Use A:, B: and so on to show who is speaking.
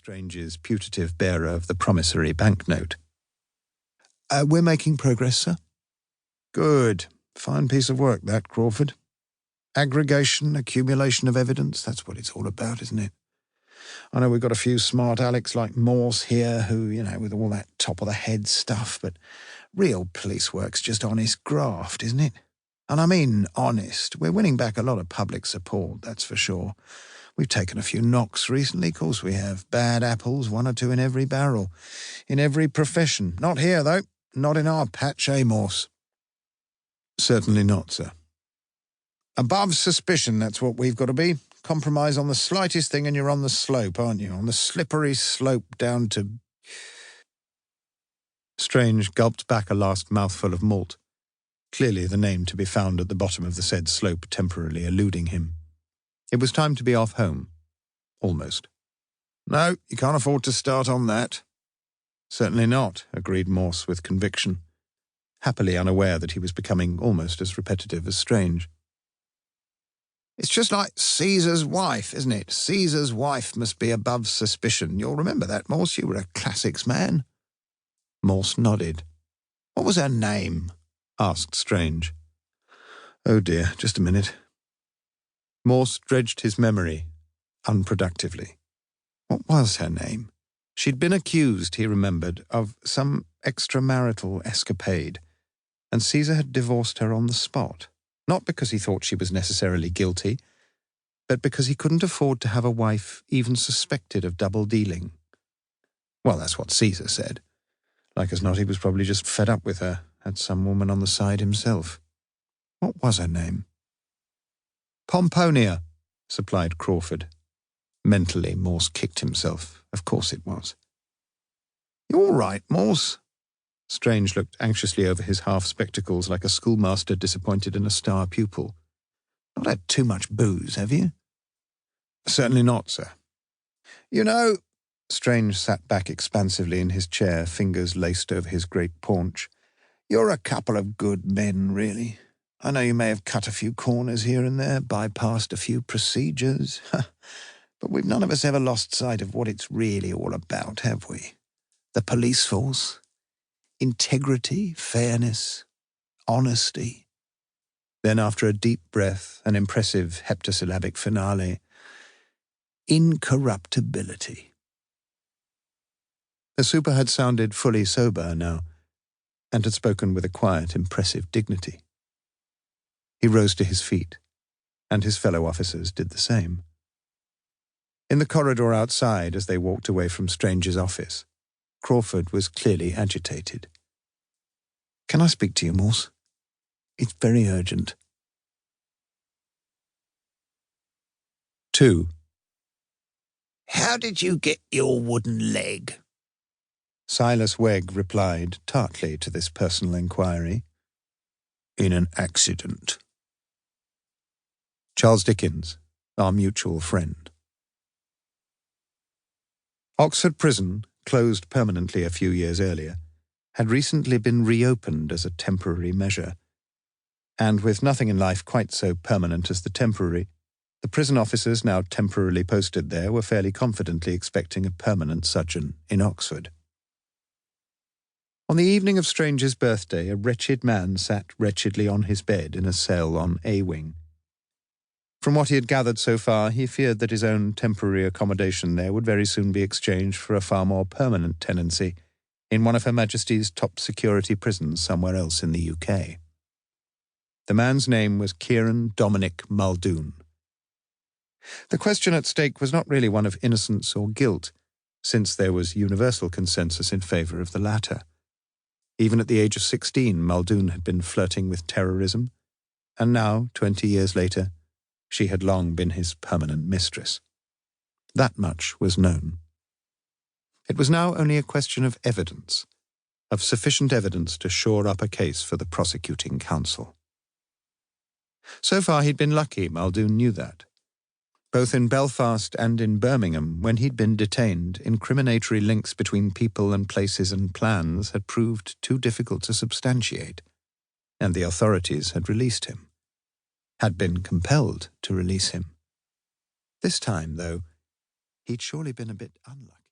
A: Strange's putative bearer of the promissory banknote. We're making progress, sir. Good. Fine piece of work, that, Crawford. Aggregation, accumulation of evidence, that's what it's all about, isn't it? I know we've got a few smart Alecs like Morse here who, with all that top-of-the-head stuff, but real police work's just honest graft, isn't it? And I mean honest. We're winning back a lot of public support, that's for sure. We've taken a few knocks recently, of course we have. Bad apples, one or two in every barrel. In every profession. Not here, though. Not in our patch, Morse? Certainly not, sir. Above suspicion, that's what we've got to be. Compromise on the slightest thing and you're on the slope, aren't you? On the slippery slope down to... Strange gulped back a last mouthful of malt. Clearly the name to be found at the bottom of the said slope temporarily eluding him. It was time to be off home. Almost. No, you can't afford to start on that. Certainly not, agreed Morse with conviction, happily unaware that he was becoming almost as repetitive as Strange. It's just like Caesar's wife, isn't it? Caesar's wife must be above suspicion. You'll remember that, Morse. You were a classics man. Morse nodded. What was her name? Asked Strange. Oh dear, just a minute. Morse dredged his memory, unproductively. What was her name? She'd been accused, he remembered, of some extramarital escapade, and Caesar had divorced her on the spot. Not because he thought she was necessarily guilty, but because he couldn't afford to have a wife even suspected of double-dealing. Well, that's what Caesar said. Like as not, he was probably just fed up with her, had some woman on the side himself. What was her name? Pomponia, supplied Crawford. Mentally, Morse kicked himself. Of course it was. You all right, Morse? Strange looked anxiously over his half-spectacles like a schoolmaster disappointed in a star pupil. Not had too much booze, have you? Certainly not, sir. You know, Strange sat back expansively in his chair, fingers laced over his great paunch. You're a couple of good men, really. I know you may have cut a few corners here and there, bypassed a few procedures, but we've none of us ever lost sight of what it's really all about, have we? The police force. Integrity, fairness, honesty. Then, after a deep breath, an impressive heptasyllabic finale, incorruptibility. The super had sounded fully sober now, and had spoken with a quiet, impressive dignity. He rose to his feet, and his fellow officers did the same. In the corridor outside, as they walked away from Strange's office, Crawford was clearly agitated. Can I speak to you, Morse? It's very urgent. 2. How did you get your wooden leg? Silas Wegg replied tartly to this personal inquiry. In an accident. Charles Dickens, our mutual friend. Oxford Prison, closed permanently a few years earlier, had recently been reopened as a temporary measure, and with nothing in life quite so permanent as the temporary, the prison officers now temporarily posted there were fairly confidently expecting a permanent sojourn in Oxford. On the evening of Strange's birthday, a wretched man sat wretchedly on his bed in a cell on A Wing. From what he had gathered so far, he feared that his own temporary accommodation there would very soon be exchanged for a far more permanent tenancy in one of Her Majesty's top security prisons somewhere else in the UK. The man's name was Kieran Dominic Muldoon. The question at stake was not really one of innocence or guilt, since there was universal consensus in favour of the latter. Even at the age of 16, Muldoon had been flirting with terrorism, and now, 20 years later, she had long been his permanent mistress. That much was known. It was now only a question of evidence, of sufficient evidence to shore up a case for the prosecuting counsel. So far he'd been lucky, Muldoon knew that. Both in Belfast and in Birmingham, when he'd been detained, incriminatory links between people and places and plans had proved too difficult to substantiate, and the authorities had released him. Had been compelled to release him. This time, though, he'd surely been a bit unlucky.